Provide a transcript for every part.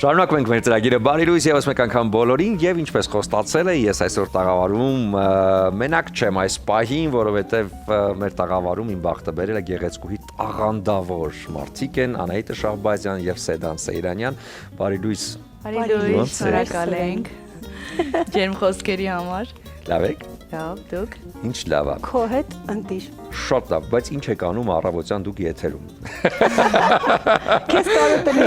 Շարունակում ենք մեր ծրագիրը բարի լույս եւս մեկ անգամ բոլորին եւ ինչպես խոստացել է ես այսօր տաղավարում մենակ չեմ այս պահին, որովհետեւ մեր տաղավարում իմ բախտը բերել է գեղեցկուհի տաղանդավոր մարդիկ են Անահիտը Շահբազյան եւ Սեդան Սեյրանյան բարի լույս շնորհակալ ենք ջերմ խոսքերի համար լավ եք լավ դուք ինչ լավ է քո հետ ընտիր շատ լավ բայց ինչ եք անում առավոտյան դուք եթերում քեզ կարոտել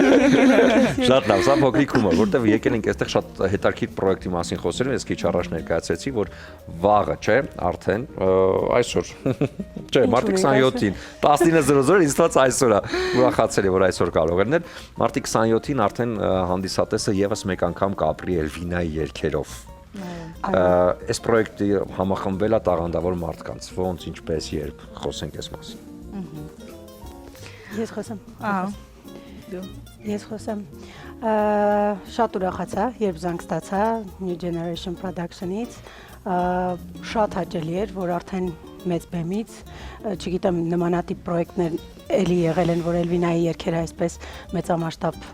շատ լավ սա փոքրիկ հումոր որտեվ եկել ենք այստեղ շատ հետաքրքիր պրոյեկտի մասին խոսելու ես քիչ առաջ ներկայացրեցի որ վաղը չէ արդեն այսօր չէ մարտի 27-ին 19:00 ինձ թվաց այսօր է ուրախացել եմ որ այսօր կարող են մարտի 27-ին արդեն հանդիսատեսը եւս մեկ անգամ կապրի Էլվինայի երգերով Այս պրոյեկտի համախմբվել է տաղանդավոր մարդկանց ոնց ինչպես երբ խոսենք այս մասին Ես խոսեմ դու Ես խոսեմ շատ ուրախացա երբ զանգ ստացա New Generation Production-ից շատ հաճելի էր որ արդեն մեծ բեմից չգիտեմ նմանատիպ պրոյեկտներ էլի եղել են որ Էլվինայի երգերը այսպես մեծամասշտաբ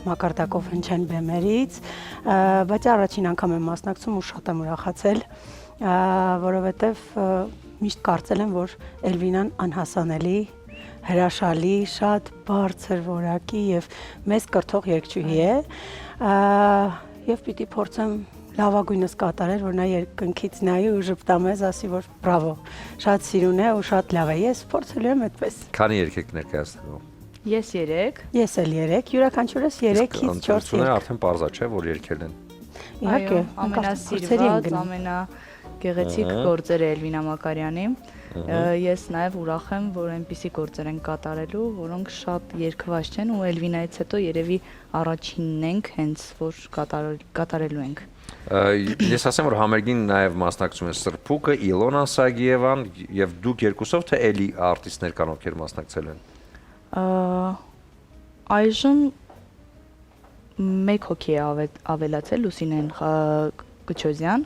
մակարդակով հնչեն բեմերից, բայց առաջին անգամ եմ մասնակցում ու շատ եմ ուրախացել, որովհետև միշտ կարծել եմ, որ Էլվինան անհասանելի, հրաշալի, շատ բարձր որակի եւ մեծ կրթող երգչուհի է, եւ պիտի փորձեմ լավագույնս կատարել, որ նա երկնքից նայի ու ժպտա մեզ, ասի, որ բրավո, շատ սիրուն է ու շատ լավ է, ես փորձելու եմ այդպես։ Քանի երգ եք ներկայացնելու Ես 3 Ես էլ 3 յուրաքանչյուրս 3-ից 4 երգ արդեն parza չէ որ երգել են Իհարկե ամենասիրված ամենագեղեցիկ գործերը Էլվինա Մակարյանի ես նաև ուրախ եմ որ այնպիսի գործեր են կատարելու որոնք շատ երգված չեն ու Էլվինայից հետո երևի առաջինն ենք հենց որ կատարելու ենք Ես ասեմ որ համերգին նաև մասնակցում են Սրփուկը Իլոնա Սագիևան եւ դուք երկուսով թե էլի արտիստներ կան ովքեր մասնակցել են Այժմ մեկ հոգի է ավելացել Լուսինեն Կչոզյան,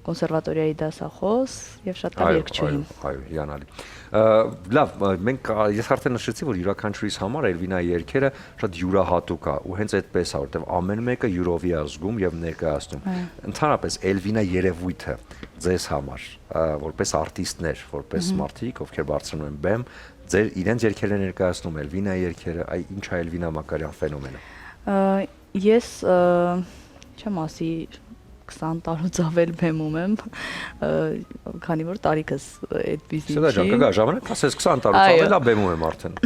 կոնսերվատորիայի դասախոս եւ շատ լավ երգչուհի։ Այո, հիանալի։ Լավ, մենք ես արդեն նշեցի, որ յուրաքանչյուրիս համար Էլվինայի երգերը շատ յուրահատուկ է ու հենց այդպես է, որտեվ ամեն մեկը յուրովի է զգում եւ ներկայացնում։ Ընդհանրապես Էլվինա երևույթը ձեզ համար, որպես արտիստներ, որպես մարդիկ, ովքեր բարձրանում են բեմ, ձեր իրենց երգերը ներկայացնում Էլվինայի երգերը, այ ինչ է Էլվինա Մակարյան ֆենոմենը։ Ես չեմ ասի 20 տարուց ավել բեմում եմ, քանի որ տարիքս այդպիսի չի։ Սա ջան, կգա ժամանակ, ասես 20 տարուց ավել է բեմում եմ արդեն։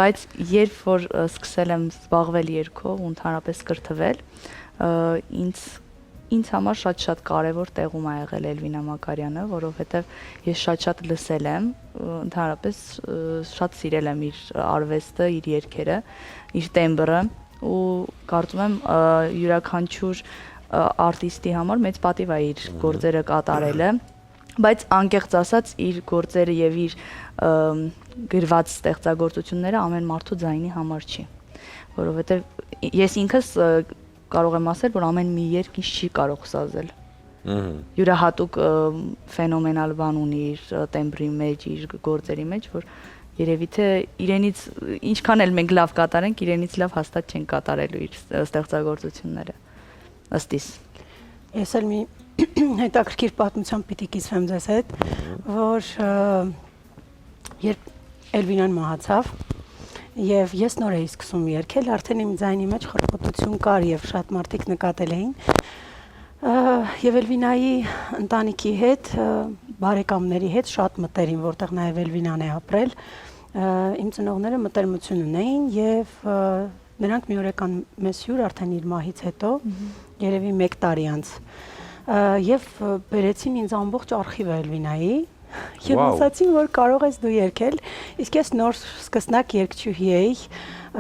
Բայց երբ որ սկսել եմ զբաղվել երգով ու ընդհանրապես կրթվել, ինձ համար շատ կարևոր տեղում է եղել Էլվինա Մակարյանը, որովհետև ես շատ լսել եմ, ընդհանրապես շատ սիրել եմ իր արվեստը, իր երգերը, իր տեմբրը ու կարծում եմ յուրաքանչյուր արտիստի համար մեծ պատիվ է իր գործերը կատարելը, բայց անկեղծ ասած իր գործերը եւ իր գրված ստեղծագործությունները ամեն մարդու ձայնի համար չի, որովհետև ես ինքս կարող եմ ասել, որ ամեն մի երգ ինձ չի կարող սազել։ Յուրահատուկ ֆենոմենալ բան ունի իր տեմբրի մեջ, իր գործերի մեջ, որ երևի թե իրենից ինչքան էլ մենք լավ կատարենք, իրենից լավ հաստատ չեն կատարելու իր ստեղծագործությունները։ Ըստիս։ Ես էլ մի հետաքրքիր պատմությամբ պիտի կիսվեմ ձեզ հետ, որ երբ Էլվինան մահացավ, Եվ ես նոր էի սկսում երգել, արդեն իմ ձայնի մեջ խրխոտություն կար եւ շատ մարդիկ նկատել էին։ Եվ Էլվինայի ընտանիքի հետ, բարեկամների հետ շատ մտերիմ, որտեղ նաեւ Էլվինան է ապրել, իմ ծնողները մտերմություն ունեին եւ նրանք մի օր եկան մեզ հյուր արդեն իր մահից հետո, երևի 1 տարի անց։ Եվ բերեցին ինձ ամբողջ արխիվը Էլվինայի Եվ ասացին, որ կարող ես դու երգել, իսկ ես նոր սկսնակ երգչուհի էի,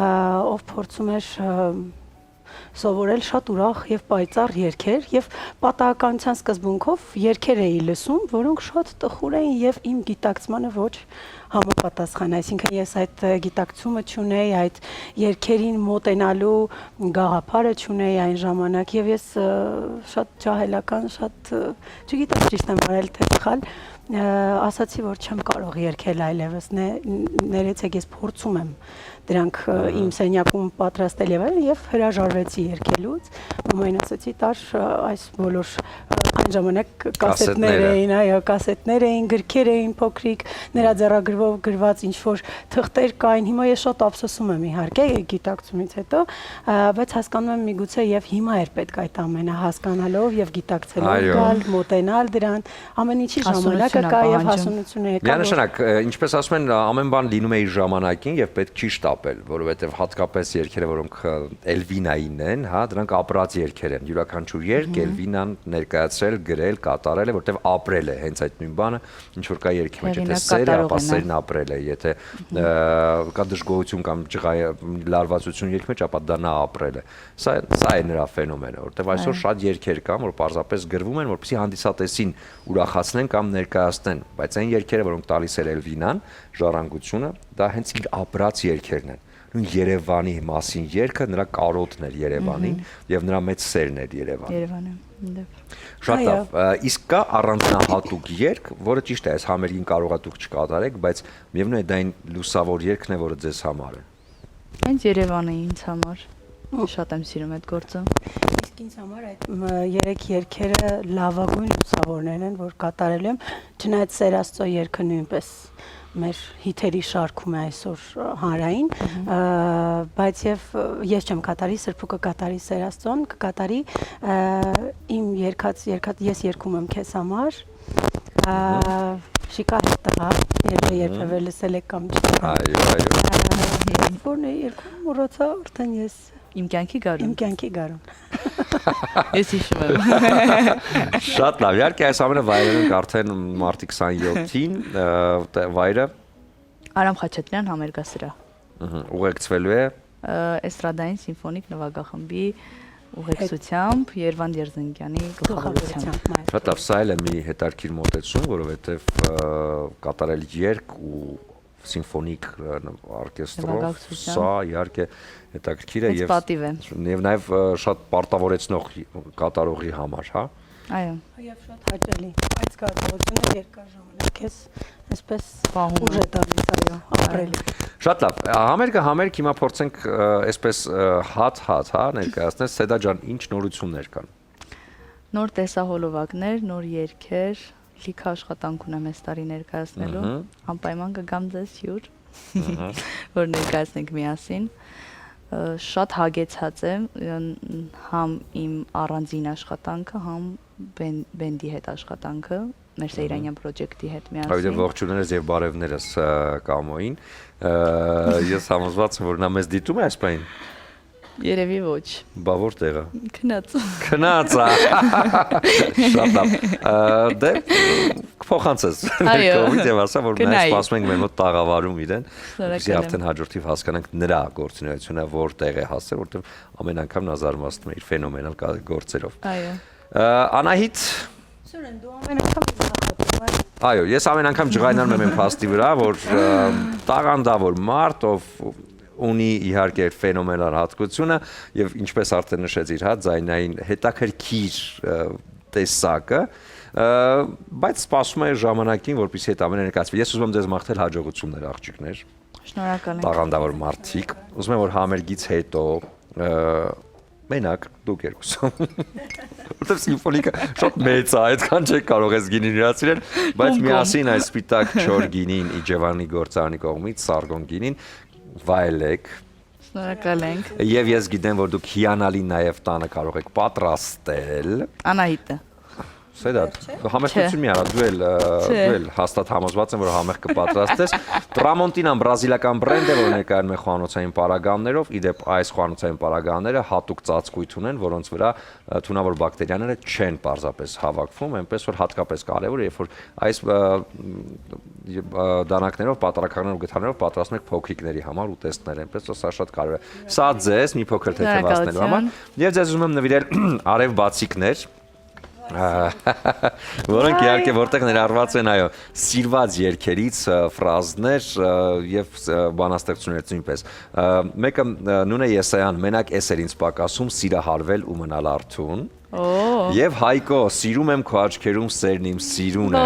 ով փորձում էր սովորել շատ ուրախ եւ պայծառ երգեր եւ պատահականության սկզբունքով երգեր էի լսում, որոնք շատ տխուր էին եւ իմ գիտակցմանը ոչ համապատասխան, այսինքն ես այդ գիտակցումը չունեի, այդ երգերին մոտենալու գաղափարը չունեի այն ժամանակ եւ ես շատ ջահելական, շատ չգիտեմ ճիշտ եմ արել թե սխալ, ասացի, որ չեմ կարող երգել այլևս, ներեցեք ես փորձում եմ դրանք իմ սենյակում պատրաստել եւ հրաժարվեցի երգելուց, մամային ասացի տար այս բոլոր այն ժամանակ կասետներ էին, այո, կասետներ էին, գրքեր էին փոքրիկ, նրա ձեռագրվով գրված ինչ-որ թղթեր կային, հիմա ես շատ ափսոսում եմ իհարկե գիտակցումից հետո, բայց հասկանում եմ միգուցե եւ հիմա էր պետք այդ ամենը հասկանալով եւ գիտակցելով գալ, մոտենալ դրան, ամեն ինչի ժամանակը կա եւ հասունությունը եկա։ Միանշանակ, ինչպես ասում են, ամեն բան լինում է իր ժամանակին եւ պետք չի շտապել, որովհետեւ հատկապես երգերը, որոնք Էլվինային են, հա, դրանք ապրած երգեր են։ Յուրաքանչյուր երգ Էլվինան ներկայացրել, գրել, կատարել է, որովհետեւ ապրել է, հենց այդ նույն բանը, ինչ որ կա երգի մեջ, եթե սեր է, ապա սերն ապրել է, եթե կա դժգոհություն կամ լարվածություն երգի մեջ, ապա դա նա ապրել է։ Սա է նրա ֆենոմենը, որովհետեւ այսօր շատ երգեր կան, որ պարզապես գրվում են, որպեսզի հանդիսատեսին ուրախացնեն կամ ներկայացնեն, բայց այն երգերը, որոնք տալիս էր Էլվինան, ժառանգությունը, դա հենց իր ապրած երգերն են։ Նույն Երևանի մասին երգը նրա կարոտն էր Երևանին եւ նրա մեծ սերն էր Երևանը։ Շատ լավ, իսկ կա առանձնահատուկ երգ, որը ճիշտ է, այս համերգին կարողա դուք չկատարեք, բայց միևնույն է դա այն լուսավոր երգն է, որը ձեզ համար է։ Հենց Երևանը ինձ համար շատ եմ սիրում այդ գործը։ Իսկ ինձ համար այդ 3 երգերը լավագույն լուսավորներն են, որ կատարելու եմ, չնայած Սեր Աստծո երգը նույնպես մեր հիթերի շարքում է այսօր հանրային, բայց եւ ես չեմ կատարի, Սրբուկը կատարի Սեր Աստծոն, կկատարի իմ ես երգում եմ քեզ համար, շիկար տղա, երբևէ լսել եք կամ չեք։ Այո։ Որն է երգում, մոռացա, արդեն ես Իմ կյանքի գարուն։ Իմ կյանքի գարուն։ Ես հիշում եմ։ Շատ լավ, իհարկե այս ամենը վայրել ենք արդեն մարտի 27-ին, վայրը Արամ Խաչատրյան համերգասրահ։ Ուղեկցվելու է Էստրադային սիմֆոնիկ նվագախմբի ուղեկցությամբ Երվանդ Երզնկյանի գլխավորությամբ։ Շատ լավ, սա էլ է մի հետաքրքիր մոտեցում, որովհետև կատարել երգ ու սիմֆոնիկ օրկեստրով, սա իհարկե հետաքրքիր է եւ նաեւ շատ պարտավորեցնող կատարողի համար, հա։ Այո։ Եվ շատ հաճելի։ Այդ զգացողությունը երկար ժամանակ էս այսպես ուժ է տալիս, այո, ապրելի։ Շատ լավ։ Համերգ հիմա փորձենք այսպես հատ, հա, ներկայացնել Սեդա ջան, ինչ նորություններ կան։ Նոր տեսահոլովակներ, նոր երգեր, լիքը աշխատանք ունեմ այս տարի ներկայացնելու, անպայման կգամ ձեզ հյուր, որ ներկայացնենք միասին։ Շատ հագեցած եմ համ իմ առանձին աշխատանքը, համ բենդի հետ աշխատանքը, մեր Սեյրանյան պրոջեկտի հետ միասին։ Այո, ողջուններս եւ բարևներս Կամոին։ Ես համոզված եմ, որ նա մեզ դիտում է այս պահին։ Երևի ոչ։ Բա որտեղ է։ Քնած։ Քնած է։ Շատ լավ։ Դե կփոխանցես։ Կոմից եւ ասա, որ մենք սպասում ենք մեր մոտ տաղավարում իրեն։ Իսկ արդեն հաջորդիվ հասկանանք նրա գործունեությունը որտեղ է հասել, որտեղ ամեն անգամ նա զարմացնում է իր ֆենոմենալ գործերով։ Այո։ Անահիտ։ Սուրեն, դու ամեն անգամ նախատում ես։ Այո, ես ամեն անգամ ջղայնանում եմ փաստի վրա, որ տաղանդավոր մարդ, ով ունի իհարկե ֆենոմենալ հատկությունը եւ ինչպես արդեն նշեցիր, հա, ձայնային հետաքրքիր տեսակը, բայց սպասում է ժամանակին, որպեսզի այդ ամենը ներկայացվի։ Ես ուզում եմ ձեզ մաղթել հաջողություններ, աղջիկներ։ Շնորհակալ եմ։ Տաղանդավոր մարդիկ, ուզում եմ որ համերգից հետո մենակ դուք երկուսով։ Որտեւ սիմֆոնիկը շատ մեծ է, այդքան չեք կարող ես գինին իրացնել, բայց միասին այս սպիտակ չոր գինին Իջևանի գործարանի կողմից Սարգոն գինին վայելեք։ Շնորհակալ ենք։ Եվ ես գիտեմ, որ դուք հիանալի նաև տանը կարող եք պատրաստել։ Անահիտը։ Սեդա, համերգություն մի արա, դու էլ հաստատ համոզված եմ, որ համերգ կպատրաստես։ Տրամոնտինան բրազիլական բրենդ է, որ ներկայանում է խոհանոցային պարագաներով, իդեպ այս խոհանոցային պարագաները հատուկ ծածկույթ ունեն, որոնց վրա թունավոր բակտերիաները չեն պարզապես հավաքվում, այնպես որ հատկապես կարևոր է, երբ որ այս դանակներով, պատարակներով, գթարներով պատրաստում եք փոքրիկների համար ուտեստներ, այնպես որ սա շատ կարևոր է։ Սա ձեզ մի փոքր թեթևացնելու համար, եւ ձեզ ուզում եմ նվիրել արև բացիկներ, որոնք իհարկե որտեղ ներառված են, այո, սիրված երգերից ֆրազներ եւ բանաստեղծություններ նույնպես։ Մեկը Նունե Եսայան, մենակ էս էր ինձ պակասում, սիրահարվել ու մնալ արթուն։ Օ։ Եվ Հայկո, սիրում եմ քո աչքերում սերն իմ սիրուն է։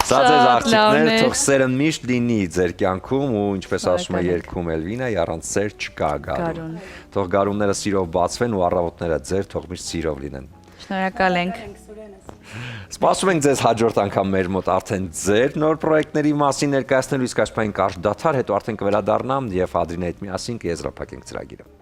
Սա ձեզ աղջիկներ, թող սերը միշտ լինի ձեր կյանքում ու ինչպես ասում է երգում Էլվինա, առանց սեր չկա գարուն։ Թող գարունները սիրով բացվեն ու առավոտները ձեր թող միշտ սիրով լինեն։ Շնորհակալ ենք։ Սպասում ենք ձեզ հաջորդ անգամ մեր մոտ արդեն ձեր նոր պրոյեկտների մասին ներկայացնելու, իսկ այս պահին կարճ դադար, հետո արդեն կվերադառնամ եւ Ադրինի հետ միասին կեզրափակենք ծրագիրը։